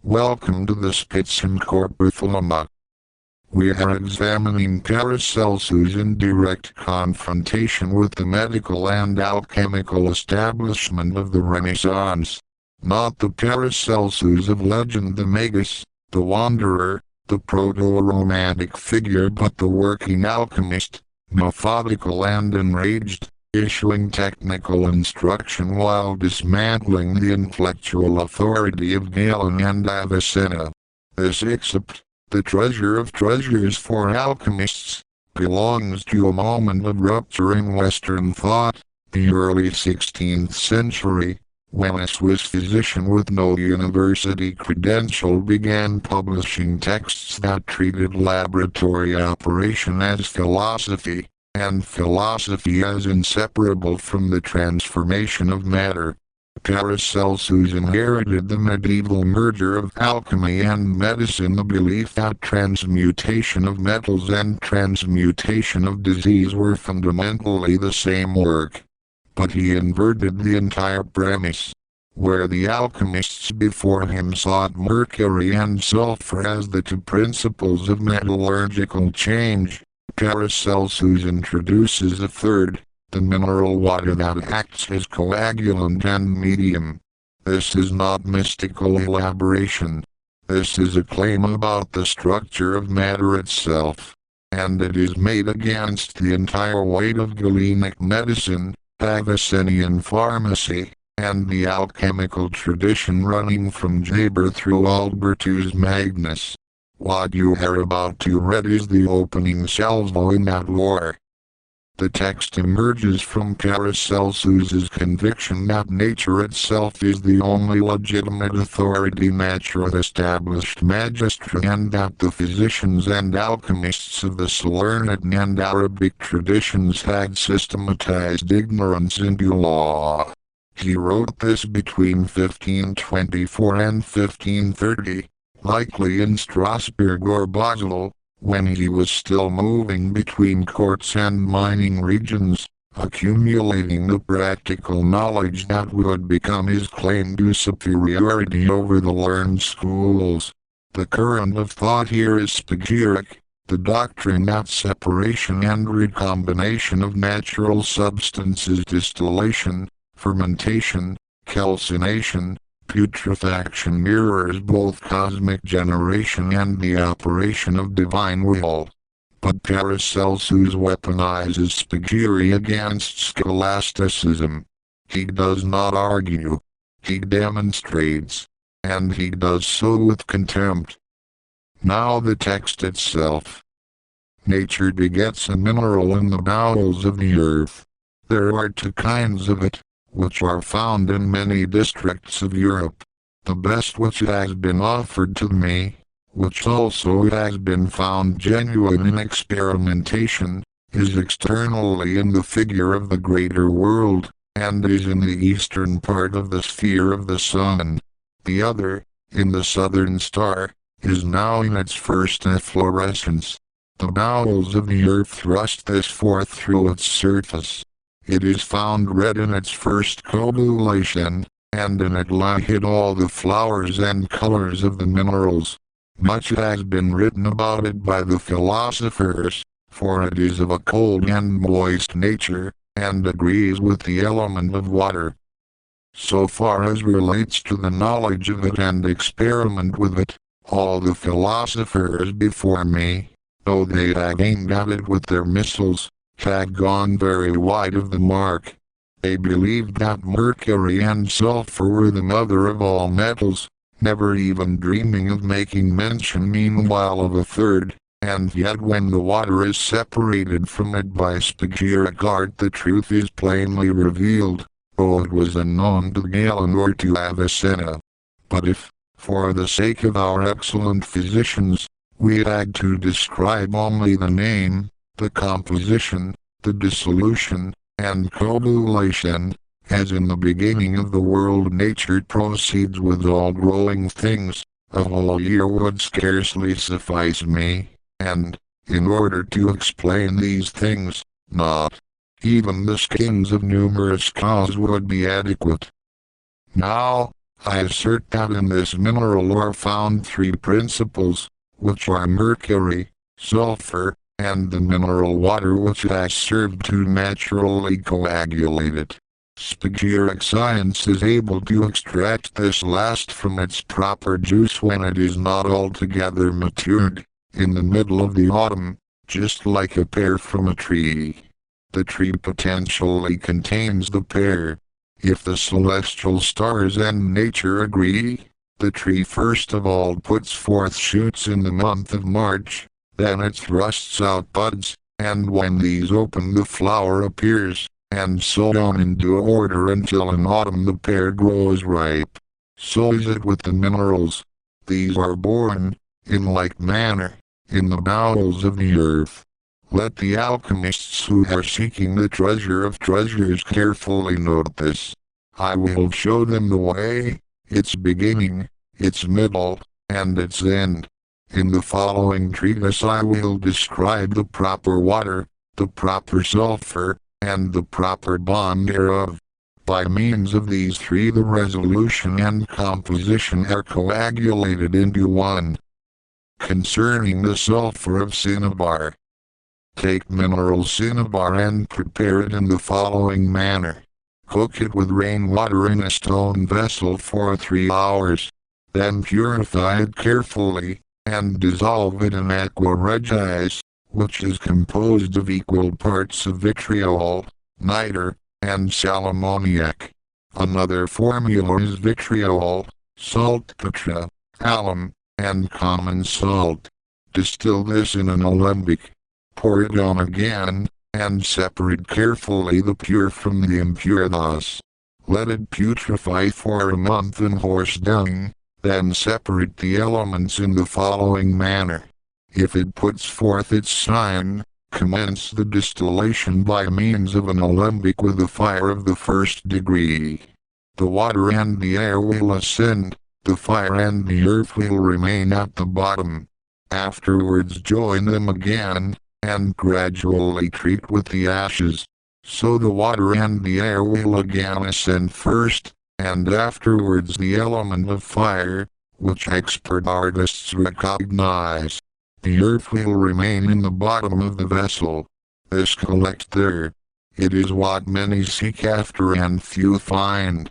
Welcome to the Spitzen-Körper Thelema. We are examining Paracelsus in direct confrontation with the medical and alchemical establishment of the Renaissance. Not the Paracelsus of legend, the magus, the wanderer, the proto-romantic figure, but the working alchemist, methodical and enraged, issuing technical instruction while dismantling the intellectual authority of Galen and Avicenna. This excerpt, the treasure of treasures for alchemists, belongs to a moment of rupture in Western thought, the early 16th century, when a Swiss physician with no university credential began publishing texts that treated laboratory operation as philosophy, and philosophy as inseparable from the transformation of matter. Paracelsus inherited the medieval merger of alchemy and medicine, the belief that transmutation of metals and transmutation of disease were fundamentally the same work. But he inverted the entire premise. Where the alchemists before him sought mercury and sulfur as the two principles of metallurgical change, Paracelsus introduces a third, the mineral water that acts as coagulant and medium. This is not mystical elaboration. This is a claim about the structure of matter itself, and it is made against the entire weight of Galenic medicine, Avicennian pharmacy, and the alchemical tradition running from Jaber through Albertus Magnus. What you are about to read is the opening salvo in that war. The text emerges from Paracelsus's conviction that nature itself is the only legitimate authority, nature established magistry, and that the physicians and alchemists of the Salernitan and Arabic traditions had systematized ignorance into law. He wrote this between 1524 and 1530. Likely in Strasbourg or Basel, when he was still moving between courts and mining regions, accumulating the practical knowledge that would become his claim to superiority over the learned schools. The current of thought here is spagyric, the doctrine that separation and recombination of natural substances, distillation, fermentation, calcination, putrefaction mirrors both cosmic generation and the operation of divine will. But Paracelsus weaponizes spagyry against scholasticism. He does not argue. He demonstrates. And he does so with contempt. Now the text itself. Nature begets a mineral in the bowels of the earth. There are two kinds of it, which are found in many districts of Europe. The best which has been offered to me, which also has been found genuine in experimentation, is externally in the figure of the greater world, and is in the eastern part of the sphere of the sun. The other, in the southern star, is now in its first efflorescence. The bowels of the earth thrust this forth through its surface. It is found red in its first cobulation, and in it lie hid all the flowers and colors of the minerals. Much has been written about it by the philosophers, for it is of a cold and moist nature, and agrees with the element of water. So far as relates to the knowledge of it and experiment with it, all the philosophers before me, though they had aimed at it with their missiles, had gone very wide of the mark. They believed that mercury and sulfur were the mother of all metals, never even dreaming of making mention meanwhile of a third, and yet when the water is separated from it by spagyric art, the truth is plainly revealed, though it was unknown to Galen or to Avicenna. But if, for the sake of our excellent physicians, we had to describe only the name, the composition, the dissolution, and cobulation, as in the beginning of the world nature proceeds with all growing things, a whole year would scarcely suffice me, and, in order to explain these things, not even the skins of numerous cows would be adequate. Now, I assert that in this mineral are found three principles, which are mercury, sulfur, and the mineral water which has served to naturally coagulate it. Spagyric science is able to extract this last from its proper juice when it is not altogether matured, in the middle of the autumn, just like a pear from a tree. The tree potentially contains the pear. If the celestial stars and nature agree, the tree first of all puts forth shoots in the month of March, then it thrusts out buds, and when these open the flower appears, and so on in due order until in autumn the pear grows ripe. So is it with the minerals. These are born, in like manner, in the bowels of the earth. Let the alchemists who are seeking the treasure of treasures carefully note this. I will show them the way, its beginning, its middle, and its end. In the following treatise I will describe the proper water, the proper sulfur, and the proper bond thereof. By means of these three the resolution and composition are coagulated into one. Concerning the sulfur of cinnabar. Take mineral cinnabar and prepare it in the following manner. Cook it with rainwater in a stone vessel for 3 hours. Then purify it carefully, and dissolve it in aqua regiis, which is composed of equal parts of vitriol, niter, and sal ammoniac. Another formula is vitriol, saltpetre, alum, and common salt. Distill this in an alembic. Pour it on again, and separate carefully the pure from the impure thus. Let it putrefy for a month in horse dung, then separate the elements in the following manner. If it puts forth its sign, commence the distillation by means of an alembic with a fire of the 1st degree. The water and the air will ascend, the fire and the earth will remain at the bottom. Afterwards join them again, and gradually treat with the ashes. So the water and the air will again ascend first, and afterwards the element of fire, which expert artists recognize. The earth will remain in the bottom of the vessel. This collect there. It is what many seek after and few find.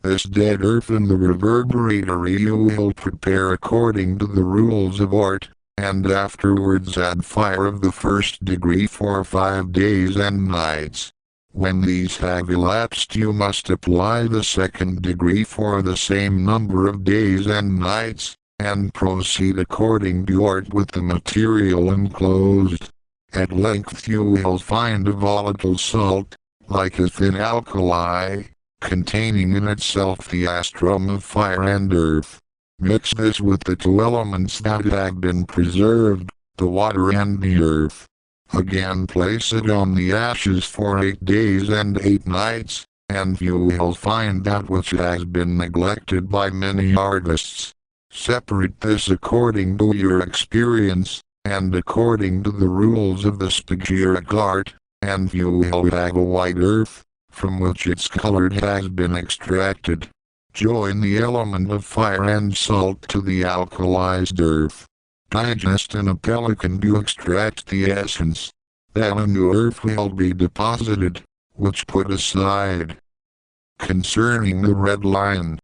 This dead earth in the reverberatory you will prepare according to the rules of art, and afterwards add fire of the 1st degree for 5 days and nights. When these have elapsed you must apply the 2nd degree for the same number of days and nights, and proceed according to art with the material enclosed. At length you will find a volatile salt, like a thin alkali, containing in itself the astrum of fire and earth. Mix this with the 2 elements that have been preserved, the water and the earth. Again place it on the ashes for 8 days and 8 nights, and you will find that which has been neglected by many artists. Separate this according to your experience, and according to the rules of the spagyric art, and you will have a white earth, from which its color has been extracted. Join the element of fire and salt to the alkalized earth. Digest in a pelican to extract the essence. Then a new earth will be deposited, which put aside. Concerning the red lion.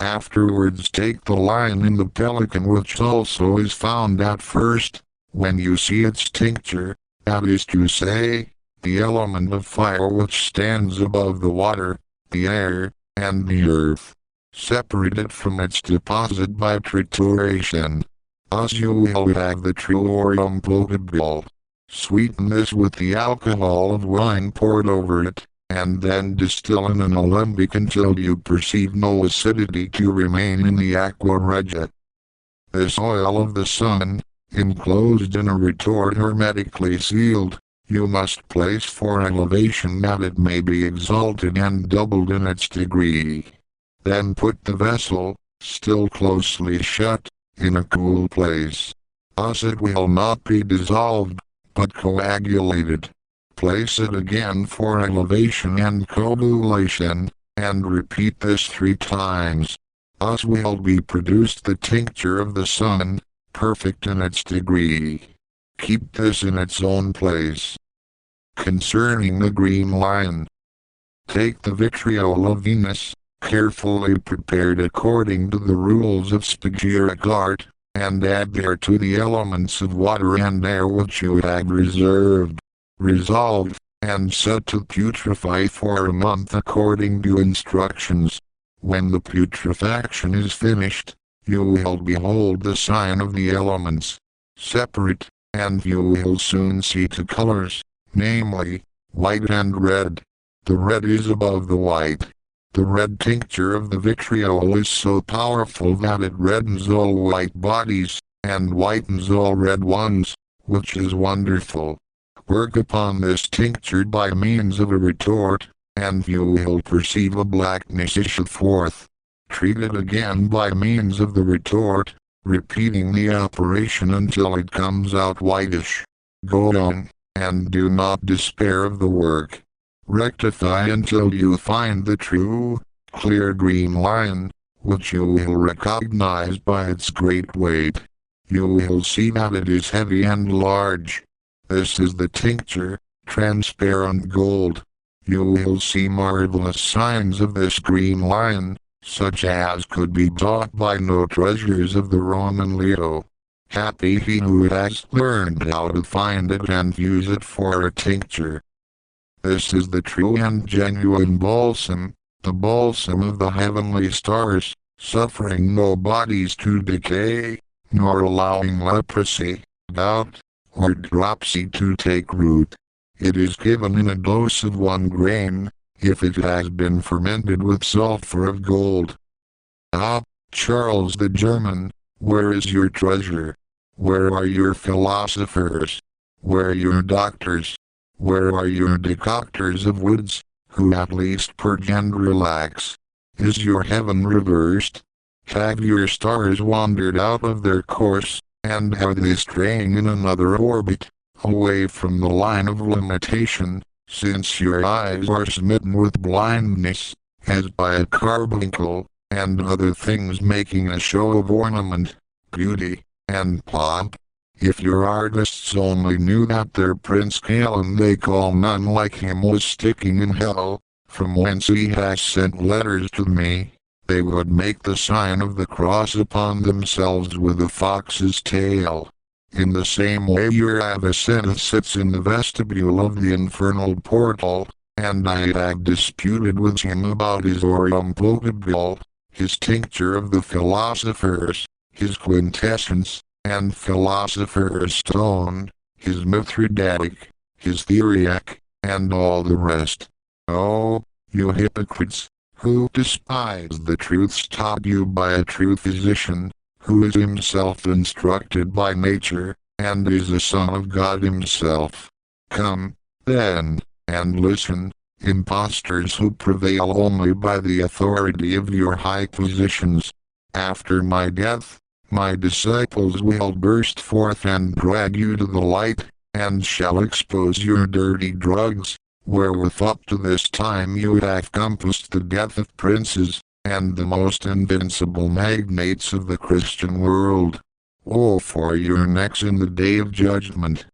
Afterwards take the lion in the pelican which also is found at first, when you see its tincture, that is to say, the element of fire which stands above the water, the air, and the earth. Separate it from its deposit by trituration. Thus you will have the triorium potable. Sweeten this with the alcohol of wine poured over it, and then distill in an alembic until you perceive no acidity to remain in the aqua regia. This oil of the sun, enclosed in a retort hermetically sealed, you must place for elevation that it may be exalted and doubled in its degree. Then put the vessel, still closely shut, in a cool place. Thus it will not be dissolved, but coagulated. Place it again for elevation and coagulation, and repeat this 3 times. Thus will be produced the tincture of the sun, perfect in its degree. Keep this in its own place. Concerning the green lion, take the vitriol of Venus, carefully prepared according to the rules of spagyric art, and add thereto the elements of water and air which you have reserved. Resolve, and set to putrefy for a month according to instructions. When the putrefaction is finished, you will behold the sign of the elements. Separate, and you will soon see 2 colors, namely, white and red. The red is above the white. The red tincture of the vitriol is so powerful that it reddens all white bodies, and whitens all red ones, which is wonderful. Work upon this tincture by means of a retort, and you will perceive a blackness issue forth. Treat it again by means of the retort, repeating the operation until it comes out whitish. Go on, and do not despair of the work. Rectify until you find the true, clear green lion, which you will recognize by its great weight. You will see that it is heavy and large. This is the tincture, transparent gold. You will see marvelous signs of this green lion, such as could be bought by no treasures of the Roman Leo. Happy he who has learned how to find it and use it for a tincture. This is the true and genuine balsam, the balsam of the heavenly stars, suffering no bodies to decay, nor allowing leprosy, gout, or dropsy to take root. It is given in a dose of 1 grain, if it has been fermented with sulfur of gold. Ah, Charles the German, where is your treasure? Where are your philosophers? Where your doctors? Where are your decoctors of woods, who at least purge and relax? Is your heaven reversed? Have your stars wandered out of their course, and are they straying in another orbit, away from the line of limitation, since your eyes are smitten with blindness, as by a carbuncle, and other things making a show of ornament, beauty, and pomp? If your artists only knew that their Prince Galen they call none like him was sticking in hell, from whence he has sent letters to me, they would make the sign of the cross upon themselves with a fox's tail. In the same way your Avicenna sits in the vestibule of the infernal portal, and I had disputed with him about his aureum potable, his tincture of the philosophers, his quintessence, and philosopher's stone, his mithridatic, his theriac, and all the rest. Oh, you hypocrites, who despise the truths taught you by a true physician, who is himself instructed by nature, and is a son of God himself. Come, then, and listen, impostors who prevail only by the authority of your high positions. After my death, my disciples will burst forth and drag you to the light, and shall expose your dirty drugs, wherewith up to this time you have compassed the death of princes, and the most invincible magnates of the Christian world. Woe for your necks in the day of judgment.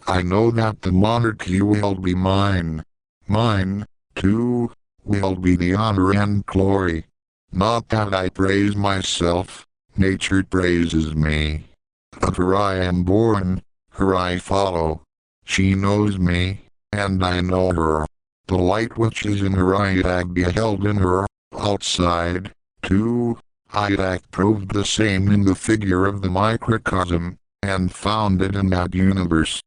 I know that the monarchy will be mine. Mine, too, will be the honor and glory. Not that I praise myself, nature praises me. Of her I am born, her I follow. She knows me, and I know her. The light which is in her I have beheld in her. Outside, too, I have proved the same in the figure of the microcosm, and found it in that universe.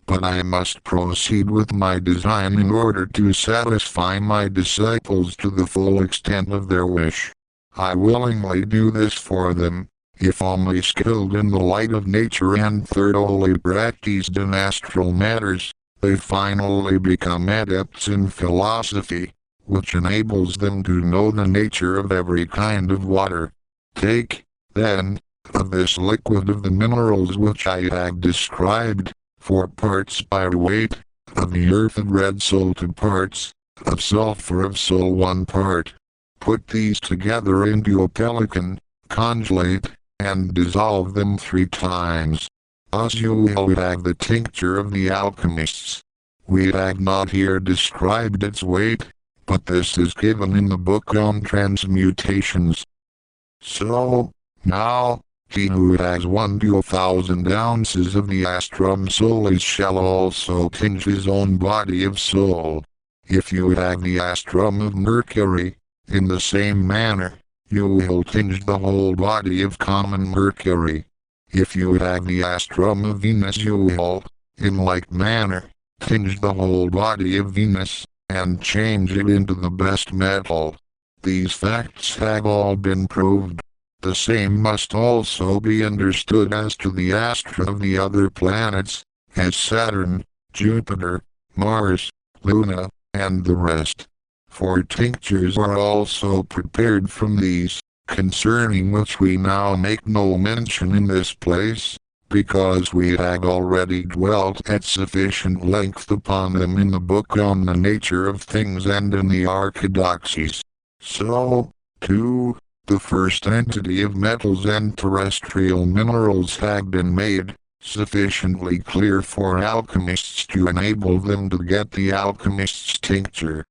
But I must proceed with my design in order to satisfy my disciples to the full extent of their wish. I willingly do this for them, if only skilled in the light of nature and thoroughly practiced in astral matters, they finally become adepts in philosophy, which enables them to know the nature of every kind of water. Take, then, of this liquid of the minerals which I have described, 4 parts by weight, of the earth of red soul 2 parts, of sulfur of soul 1 part. Put these together into a pelican, congelate, and dissolve them 3 times. As you will have the tincture of the alchemists. We have not here described its weight, but this is given in the book on transmutations. So, now, he who has 1 to 1,000 ounces of the astrum solis shall also tinge his own body of soul. If you have the astrum of Mercury, in the same manner, you will tinge the whole body of common Mercury. If you have the astrum of Venus you will, in like manner, tinge the whole body of Venus, and change it into the best metal. These facts have all been proved. The same must also be understood as to the astra of the other planets, as Saturn, Jupiter, Mars, Luna, and the rest. For tinctures are also prepared from these, concerning which we now make no mention in this place, because we have already dwelt at sufficient length upon them in the book on the nature of things and in the orthodoxies. So, too, the first entity of metals and terrestrial minerals have been made, sufficiently clear for alchemists to enable them to get the alchemist's tincture.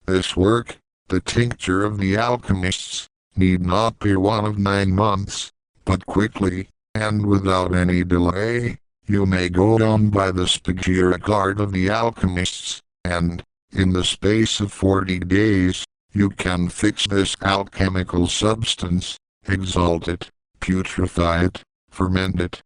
This work, the tincture of the alchemists, need not be one of 9 months, but quickly, and without any delay, you may go on by the spagyric art of the alchemists, and, in the space of 40 days, you can fix this alchemical substance, exalt it, putrefy it, ferment it,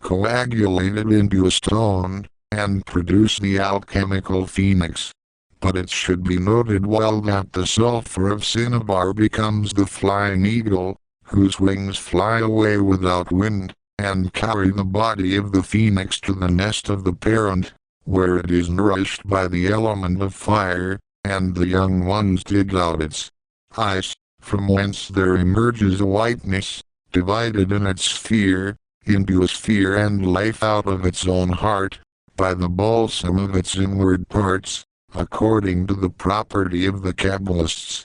coagulate it into a stone, and produce the alchemical phoenix. But it should be noted well that the sulfur of cinnabar becomes the flying eagle, whose wings fly away without wind, and carry the body of the phoenix to the nest of the parent, where it is nourished by the element of fire, and the young ones dig out its eyes, from whence there emerges a whiteness, divided in its sphere, into a sphere and life out of its own heart, by the balsam of its inward parts, according to the property of the Kabbalists.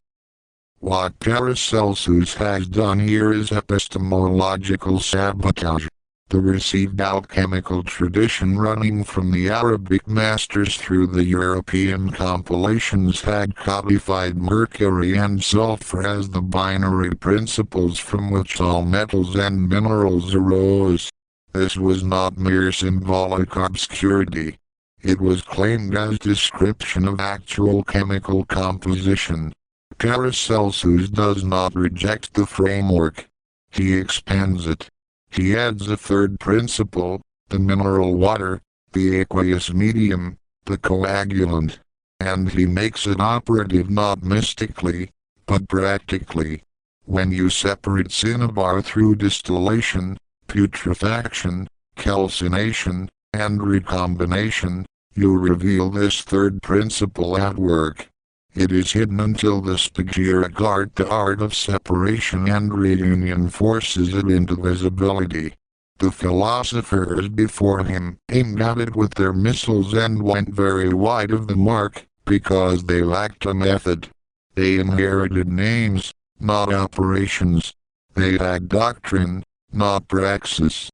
What Paracelsus has done here is epistemological sabotage. The received alchemical tradition running from the Arabic masters through the European compilations had codified mercury and sulfur as the binary principles from which all metals and minerals arose. This was not mere symbolic obscurity. It was claimed as description of actual chemical composition. Paracelsus does not reject the framework. He expands it. He adds a third principle, the mineral water, the aqueous medium, the coagulant, and he makes it operative not mystically, but practically. When you separate cinnabar through distillation, putrefaction, calcination, and recombination, you reveal this third principle at work. It is hidden until the spagyric art, the art of separation and reunion, forces it into visibility. The philosophers before him aimed at it with their missiles and went very wide of the mark, because they lacked a method. They inherited names, not operations. They had doctrine, not praxis.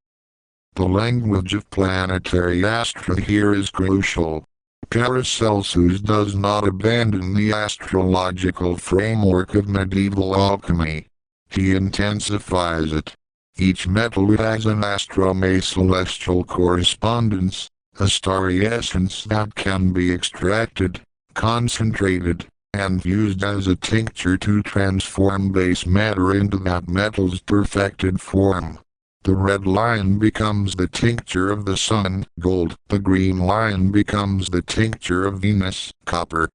The language of planetary astra here is crucial. Paracelsus does not abandon the astrological framework of medieval alchemy. He intensifies it. Each metal has an astrum, a celestial correspondence, a starry essence that can be extracted, concentrated, and used as a tincture to transform base matter into that metal's perfected form. The red line becomes the tincture of the sun, gold. The green line becomes the tincture of Venus, copper.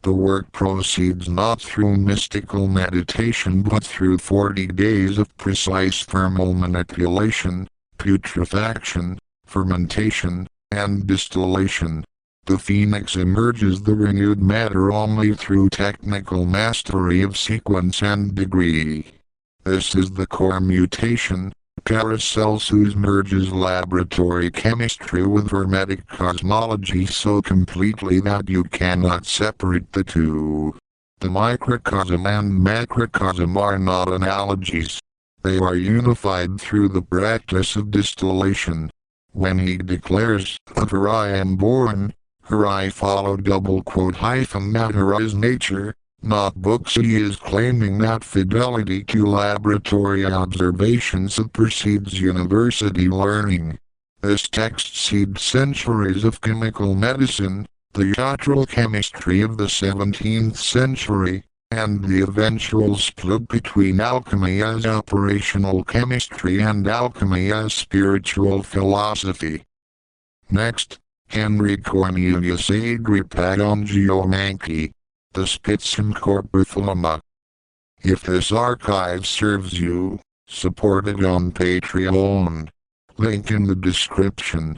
The work proceeds not through mystical meditation but through 40 days of precise thermal manipulation, putrefaction, fermentation, and distillation. The phoenix emerges the renewed matter only through technical mastery of sequence and degree. This is the core mutation, Paracelsus merges laboratory chemistry with hermetic cosmology so completely that you cannot separate the two. The microcosm and macrocosm are not analogies. They are unified through the practice of distillation. When he declares, "Of her I am born," her I follow _that her is nature, not books. He is claiming that fidelity to laboratory observations supersedes university learning. This text seeds centuries of chemical medicine, the yatral chemistry of the 17th century, and the eventual split between alchemy as operational chemistry and alchemy as spiritual philosophy. Next, Henry Cornelius Agrippa Geomanchi, the Spitzen-Körper Thelema. If this archive serves you, support it on Patreon. Link in the description.